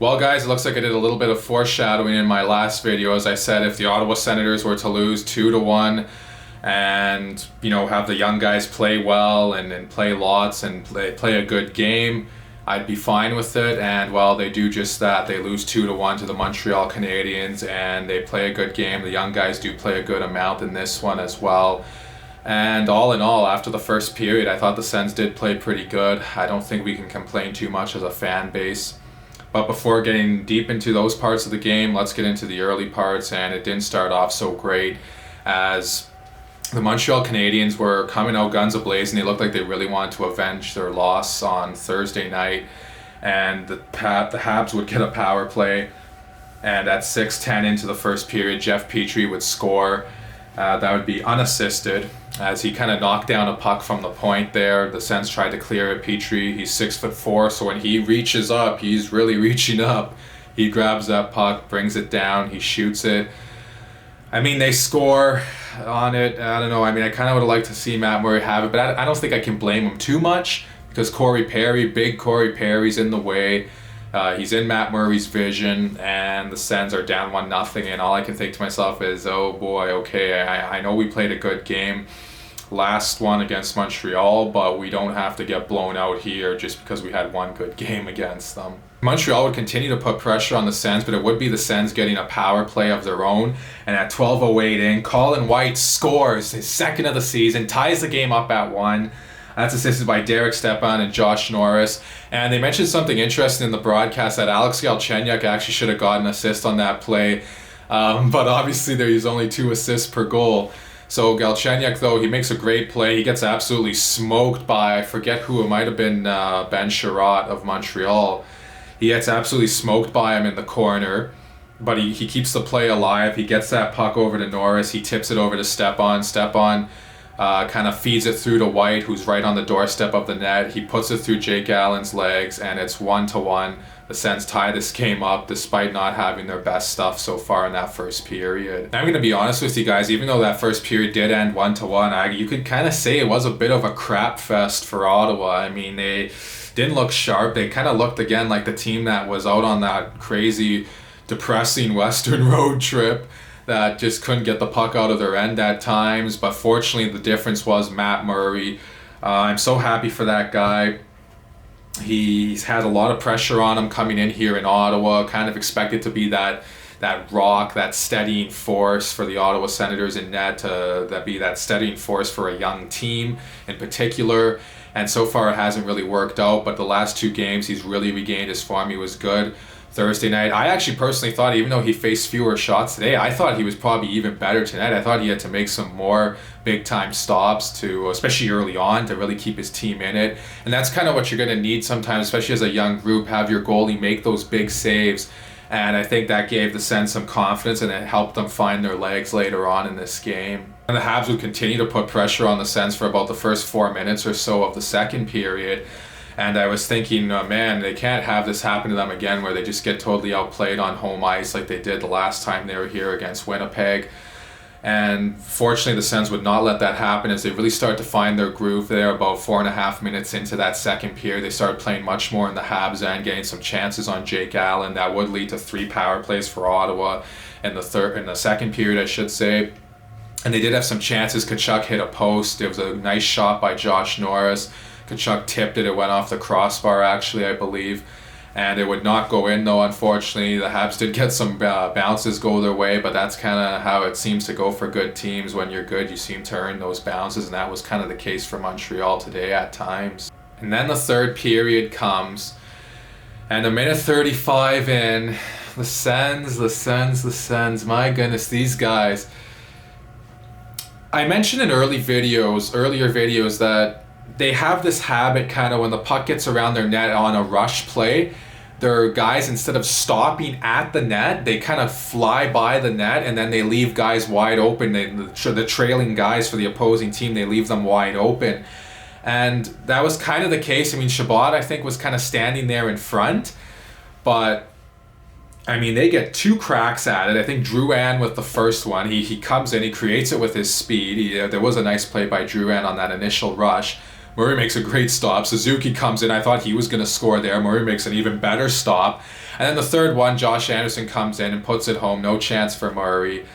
Well, guys, it looks like I did a little bit of foreshadowing in my last video. As I said, if the Ottawa Senators were to lose 2-1 and, have the young guys play well and play lots and play a good game, I'd be fine with it. And, well, they do just that. They lose 2-1 to the Montreal Canadiens and they play a good game. The young guys do play a good amount in this one as well. And all in all, after the first period, I thought the Sens did play pretty good. I don't think we can complain too much as a fan base. But before getting deep into those parts of the game, let's get into the early parts. And it didn't start off so great, as the Montreal Canadiens were coming out guns a-blazing. They looked like they really wanted to avenge their loss on Thursday night. And the Habs would get a power play. And at 6:10 into the first period, Jeff Petrie would score. That would be unassisted, as he kind of knocked down a puck from the point there. The Sens tried to clear it. Petrie, he's 6'4", so when he reaches up, he's really reaching up. He grabs that puck, brings it down, he shoots it. They score on it. I don't know. I kind of would have liked to see Matt Murray have it, but I don't think I can blame him too much, because big Corey Perry's in the way. He's in Matt Murray's vision, and the Sens are down 1-0, and all I can think to myself is, oh boy, okay, I know we played a good game last one against Montreal, but we don't have to get blown out here just because we had one good game against them. Montreal would continue to put pressure on the Sens, but it would be the Sens getting a power play of their own, and at 12:08 in, Colin White scores his second of the season, ties the game up at 1. That's assisted by Derek Stepan and Josh Norris. And they mentioned something interesting in the broadcast, that Alex Galchenyuk actually should have gotten an assist on that play. But obviously there's only 2 assists per goal. So Galchenyuk, though, he makes a great play. He gets absolutely smoked by, I forget who, it might have been Ben Sherratt of Montreal. He gets absolutely smoked by him in the corner. But he keeps the play alive. He gets that puck over to Norris. He tips it over to Stepan. Stepan kind of feeds it through to White, who's right on the doorstep of the net. He puts it through Jake Allen's legs, and it's 1-1. The Sens tie this game up despite not having their best stuff so far in that first period. I'm going to be honest with you guys, even though that first period did end 1-1, you could kind of say it was a bit of a crap fest for Ottawa. They didn't look sharp. They kind of looked again like the team that was out on that crazy, depressing Western road trip that just couldn't get the puck out of their end at times. But fortunately, the difference was Matt Murray. I'm so happy for that guy. He's had a lot of pressure on him coming in here in Ottawa, kind of expected to be that rock, that steadying force for the Ottawa Senators in net, that be that steadying force for a young team in particular. And so far it hasn't really worked out, but the last 2 games he's really regained his form. He was good Thursday night. I actually personally thought, even though he faced fewer shots today, I thought he was probably even better tonight. I thought he had to make some more big-time stops, especially early on, to really keep his team in it. And that's kind of what you're going to need sometimes, especially as a young group, have your goalie make those big saves. And I think that gave the Sens some confidence, and it helped them find their legs later on in this game. And the Habs would continue to put pressure on the Sens for about the first 4 minutes or so of the second period. And I was thinking, man, they can't have this happen to them again, where they just get totally outplayed on home ice like they did the last time they were here against Winnipeg. And fortunately, the Sens would not let that happen, as they really start to find their groove there about 4.5 minutes into that second period. They started playing much more in the Habs end, getting some chances on Jake Allen. That would lead to 3 power plays for Ottawa in the second period, I should say. And they did have some chances. Tkachuk hit a post. It was a nice shot by Josh Norris. Tkachuk tipped it. It went off the crossbar, actually, I believe. And it would not go in, though, unfortunately. The Habs did get some bounces go their way, but that's kind of how it seems to go for good teams. When you're good, you seem to earn those bounces, and that was kind of the case for Montreal today at times. And then the third period comes, and a minute 35 in, the Sens, my goodness, these guys. I mentioned in earlier videos that they have this habit, kind of when the puck gets around their net on a rush play, their guys, instead of stopping at the net, they kind of fly by the net, and then they leave guys wide open. The trailing guys for the opposing team, they leave them wide open. And that was kind of the case. Shabbat, I think, was kind of standing there in front, but they get 2 cracks at it. I think Drouin with the first one, he comes in, he creates it with his speed. There was a nice play by Drouin on that initial rush. Murray makes a great stop. Suzuki comes in. I thought he was going to score there. Murray makes an even better stop. And then the third one, Josh Anderson comes in and puts it home. No chance for Murray.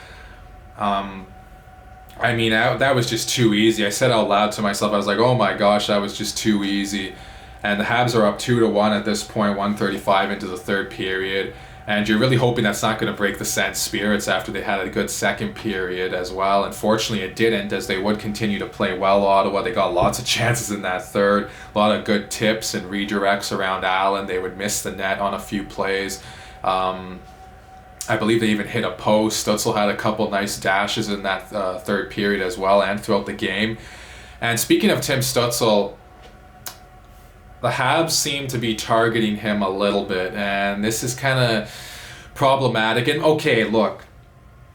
I mean, that was just too easy. I said out loud to myself, I was like, oh my gosh, that was just too easy. And the Habs are up 2-1 at this point, 1:35 into the third period. And you're really hoping that's not going to break the Sens' spirits after they had a good second period as well. Unfortunately, it didn't, as they would continue to play well, Ottawa. They got lots of chances in that third. A lot of good tips and redirects around Allen. They would miss the net on a few plays. I believe they even hit a post. Stützle had a couple nice dashes in that third period as well and throughout the game. And speaking of Tim Stützle, the Habs seem to be targeting him a little bit, and this is kind of problematic. And okay, look,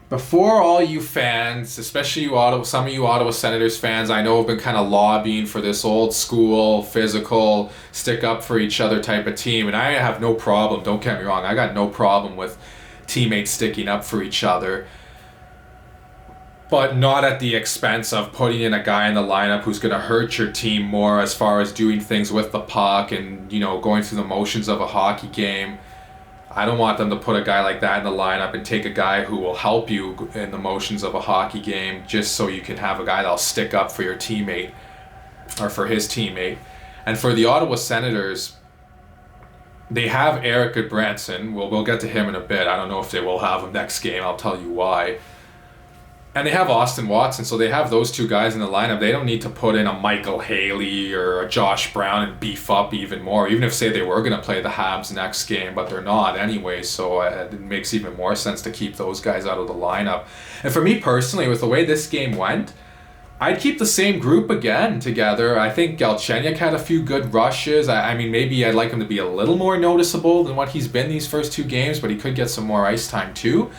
before all you fans, especially some of you Ottawa Senators fans, I know have been kind of lobbying for this old school, physical, stick up for each other type of team, and I have no problem, don't get me wrong, I got no problem with teammates sticking up for each other, but not at the expense of putting in a guy in the lineup who's going to hurt your team more as far as doing things with the puck and, going through the motions of a hockey game. I don't want them to put a guy like that in the lineup and take a guy who will help you in the motions of a hockey game just so you can have a guy that'll stick up for your teammate or for his teammate. And for the Ottawa Senators, they have Eric Goodbranson. We'll get to him in a bit. I don't know if they will have him next game. I'll tell you why. And they have Austin Watson, so they have those two guys in the lineup. They don't need to put in a Michael Haley or a Josh Brown and beef up even more, even if, say, they were going to play the Habs next game, but they're not anyway, so it makes even more sense to keep those guys out of the lineup. And for me personally, with the way this game went, I'd keep the same group again together. I think Galchenyuk had a few good rushes. I mean, maybe I'd like him to be a little more noticeable than what he's been these first two games, but he could get some more ice time too.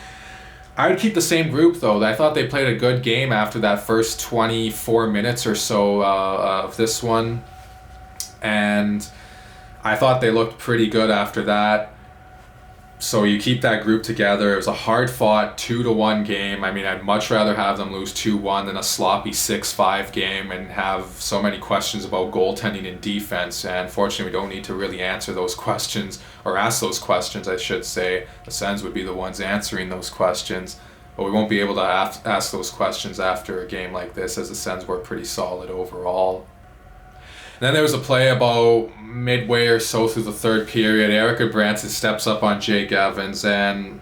I would keep the same group, though. I thought they played a good game after that first 24 minutes or so of this one. And I thought they looked pretty good after that. So you keep that group together. It was a hard-fought 2-1 game. I mean, I'd much rather have them lose 2-1 than a sloppy 6-5 game and have so many questions about goaltending and defense. And fortunately, we don't need to really answer those questions, or ask those questions, I should say. The Sens would be the ones answering those questions. But we won't be able to ask those questions after a game like this, as the Sens were pretty solid overall. And then there was a play about midway or so through the third period. Eric Goodbranson steps up on Jake Evans, and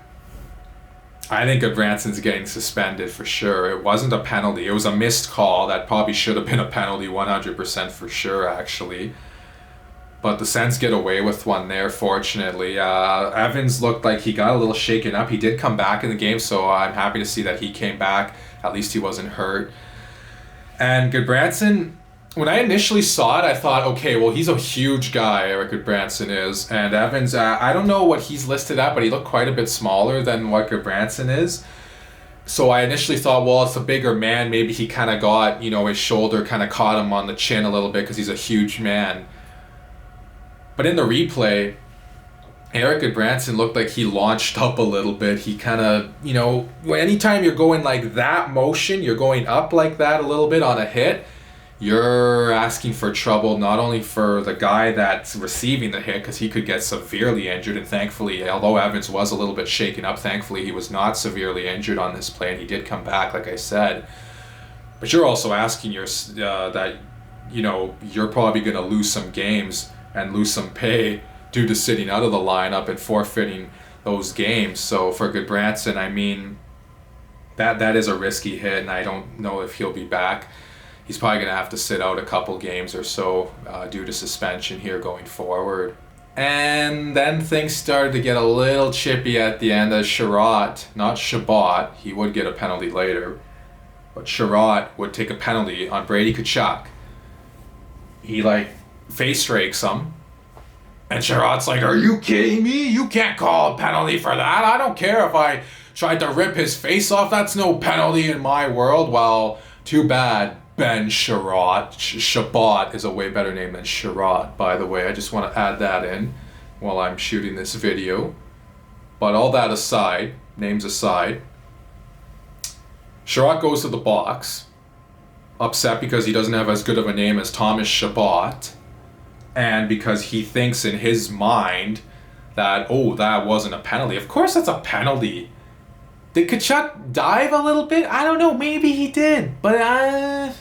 I think Goodbranson's getting suspended for sure. It wasn't a penalty. It was a missed call. That probably should have been a penalty 100% for sure, actually. But the Sens get away with one there, fortunately. Evans looked like he got a little shaken up. He did come back in the game, so I'm happy to see that he came back. At least he wasn't hurt. And Goodbranson, when I initially saw it, I thought, okay, well, he's a huge guy, Eric Goodbranson is. And Evans, I don't know what he's listed at, but he looked quite a bit smaller than what Goodbranson is. So I initially thought, well, it's a bigger man. Maybe he kind of got, his shoulder kind of caught him on the chin a little bit because he's a huge man. But in the replay, Eric Goodbranson looked like he launched up a little bit. He kind of, anytime you're going like that motion, you're going up like that a little bit on a hit, you're asking for trouble, not only for the guy that's receiving the hit, because he could get severely injured, and thankfully, although Evans was a little bit shaken up, thankfully he was not severely injured on this play, and he did come back, like I said. But you're also asking that, you're probably going to lose some games and lose some pay due to sitting out of the lineup and forfeiting those games. So for Goodbranson, I mean, that is a risky hit, and I don't know if he'll be back. He's probably going to have to sit out a couple games or so due to suspension here going forward. And then things started to get a little chippy at the end as Sherratt, not Chabot, he would get a penalty later, but Sherratt would take a penalty on Brady Tkachuk. He face rakes him, and Sherratt's like, are you kidding me? You can't call a penalty for that. I don't care if I tried to rip his face off. That's no penalty in my world. Well, too bad. Ben Sherratt. Chabot is a way better name than Sherratt, by the way. I just want to add that in while I'm shooting this video. But all that aside, names aside, Sherratt goes to the box, upset because he doesn't have as good of a name as Thomas Chabot, and because he thinks in his mind that, oh, that wasn't a penalty. Of course that's a penalty. Did Tkachuk dive a little bit? I don't know, maybe he did, but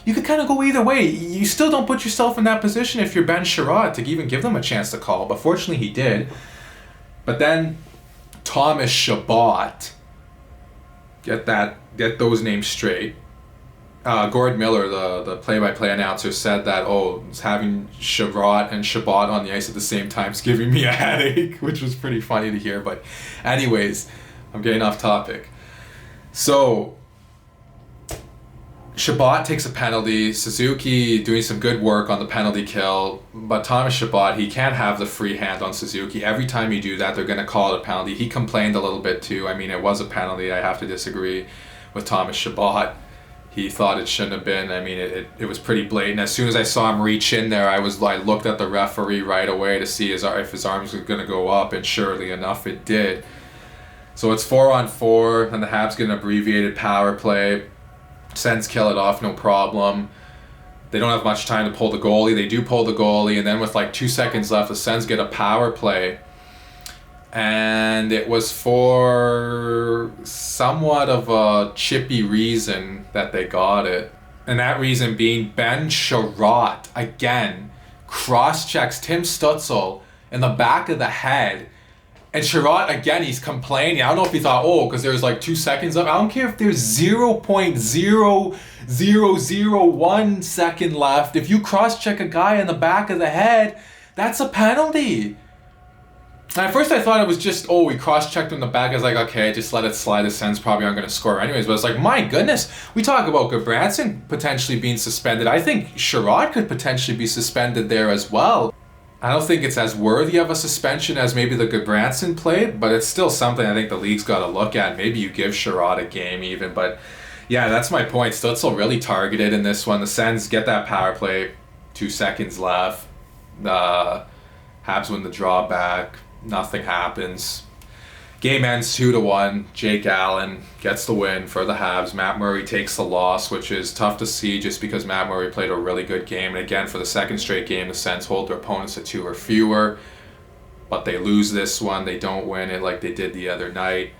you could kind of go either way. You still don't put yourself in that position if you're Ben Sherrod to even give them a chance to call, but fortunately he did. But then Thomas Chabot, get those names straight. Gord Miller, the play-by-play announcer, said that, having Chabot and Chabot on the ice at the same time is giving me a headache, which was pretty funny to hear. But anyways, I'm getting off topic. So Chabot takes a penalty, Suzuki doing some good work on the penalty kill, but Thomas Chabot, he can't have the free hand on Suzuki. Every time you do that, they're going to call it a penalty. He complained a little bit too. I mean, it was a penalty. I have to disagree with Thomas Chabot. He thought it shouldn't have been. I mean, it was pretty blatant. As soon as I saw him reach in there, I looked at the referee right away to see if his arms were going to go up, and surely enough, it did. So it's 4-on-4, and the Habs get an abbreviated power play. Sens kill it off, no problem. They don't have much time to pull the goalie. They do pull the goalie, and then with like 2 seconds left, the Sens get a power play. And it was for somewhat of a chippy reason that they got it. And that reason being Ben Sherratt, again, cross-checks Tim Stützle in the back of the head. And Sherratt, again, he's complaining. I don't know if he thought, because there's like 2 seconds left. I don't care if there's 0.0001 second left. If you cross-check a guy in the back of the head, that's a penalty. And at first I thought it was just, he cross-checked him in the back. I was like, okay, just let it slide. The Sens probably aren't going to score anyways. But it's like, my goodness, we talk about Goodbranson potentially being suspended. I think Sherratt could potentially be suspended there as well. I don't think it's as worthy of a suspension as maybe the Goodbranson play, but it's still something I think the league's got to look at. Maybe you give Sherratt a game even, but yeah, that's my point. Stützle really targeted in this one. The Sens get that power play, 2 seconds left. The Habs win the draw back. Nothing happens. Game ends 2-1. Jake Allen gets the win for the Habs. Matt Murray takes the loss, which is tough to see just because Matt Murray played a really good game. And again, for the second straight game, the Sens hold their opponents to 2 or fewer. But they lose this one. They don't win it like they did the other night.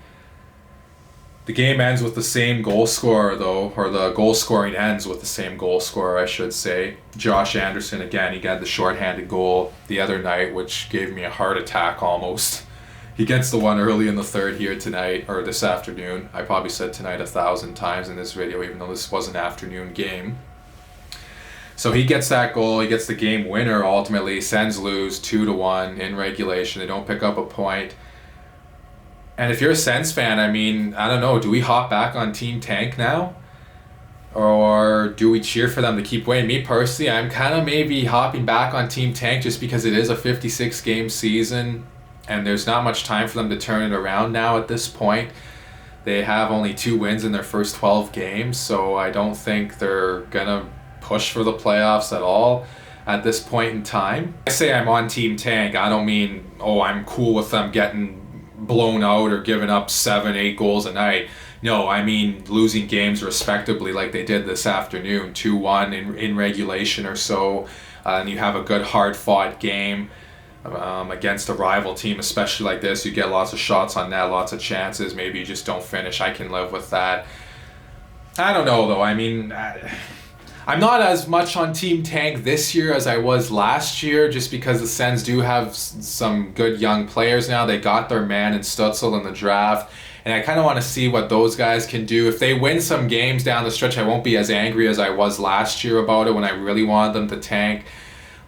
The game ends with the same goal scorer, though, or the goal scoring ends with the same goal scorer, I should say. Josh Anderson, again, he got the shorthanded goal the other night, which gave me a heart attack almost. He gets the one early in the third here tonight, or this afternoon. I probably said tonight 1,000 times in this video, even though this was an afternoon game. So he gets that goal. He gets the game winner, ultimately. Sens lose 2-1 in regulation. They don't pick up a point. And if you're a Sens fan, I mean, I don't know, do we hop back on Team Tank now? Or do we cheer for them to keep winning? Me personally, I'm kind of maybe hopping back on Team Tank just because it is a 56-game season. And there's not much time for them to turn it around now at this point. They have only 2 wins in their first 12 games, so I don't think they're going to push for the playoffs at all at this point in time. I say I'm on Team Tank. I don't mean, I'm cool with them getting blown out or giving up 7-8 goals a night. No, I mean losing games respectably like they did this afternoon, 2-1 in regulation or so. And you have a good hard-fought game. Against a rival team, especially like this, you get lots of shots on net, lots of chances. Maybe you just don't finish. I can live with that. I don't know, though. I mean, I'm not as much on Team Tank this year as I was last year, just because the Sens do have some good young players now. They got their man in Stützle in the draft, and I kind of want to see what those guys can do. If they win some games down the stretch, I won't be as angry as I was last year about it when I really wanted them to tank.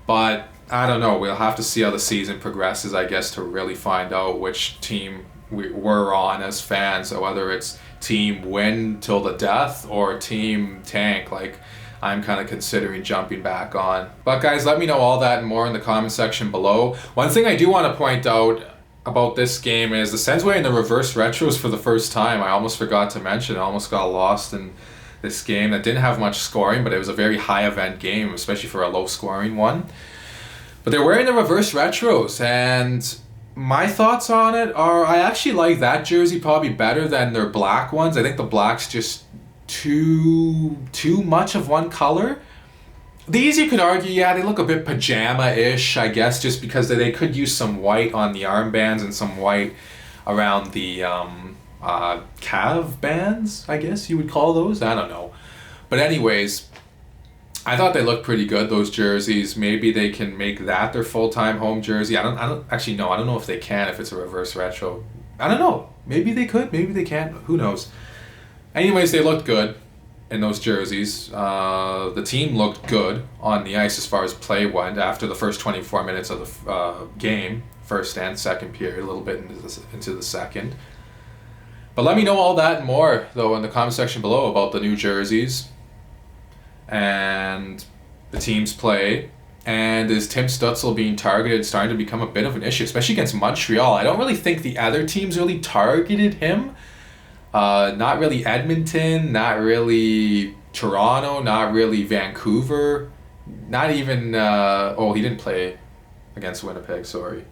But I don't know. We'll have to see how the season progresses, I guess, to really find out which team we're on as fans. So whether it's team win till the death or team tank, like I'm kind of considering jumping back on. But guys, let me know all that and more in the comment section below. One thing I do want to point out about this game is the Sens were in the reverse retros for the first time. I almost forgot to mention. I almost got lost in this game that didn't have much scoring, but it was a very high event game, especially for a low scoring one. But they're wearing the reverse retros, and my thoughts on it are I actually like that jersey probably better than their black ones. I think the black's just too much of one color. These you could argue, yeah, they look a bit pajama-ish, I guess, just because they could use some white on the armbands and some white around the calf bands, I guess you would call those. I don't know. But anyways, I thought they looked pretty good, those jerseys. Maybe they can make that their full-time home jersey. I don't actually know. I don't know if they can, if it's a reverse retro. I don't know. Maybe they could. Maybe they can't. Who knows? Anyways, they looked good in those jerseys. The team looked good on the ice as far as play went after the first 24 minutes of the game, first and second period, a little bit into the second. But let me know all that and more, though, in the comment section below about the new jerseys and the team's play. And is Tim Stützle being targeted starting to become a bit of an issue, especially against Montreal? I don't really think the other teams really targeted him. Not really Edmonton, not really Toronto, not really Vancouver, not even, he didn't play against Winnipeg, sorry.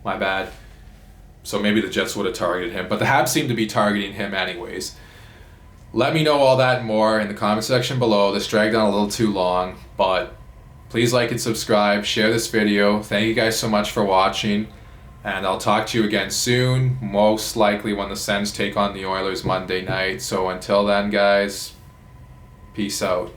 My bad. So maybe the Jets would have targeted him, but the Habs seem to be targeting him anyways. Let me know all that and more in the comment section below. This dragged on a little too long, but please like and subscribe, share this video. Thank you guys so much for watching. And I'll talk to you again soon, most likely when the Sens take on the Oilers Monday night. So until then, guys, peace out.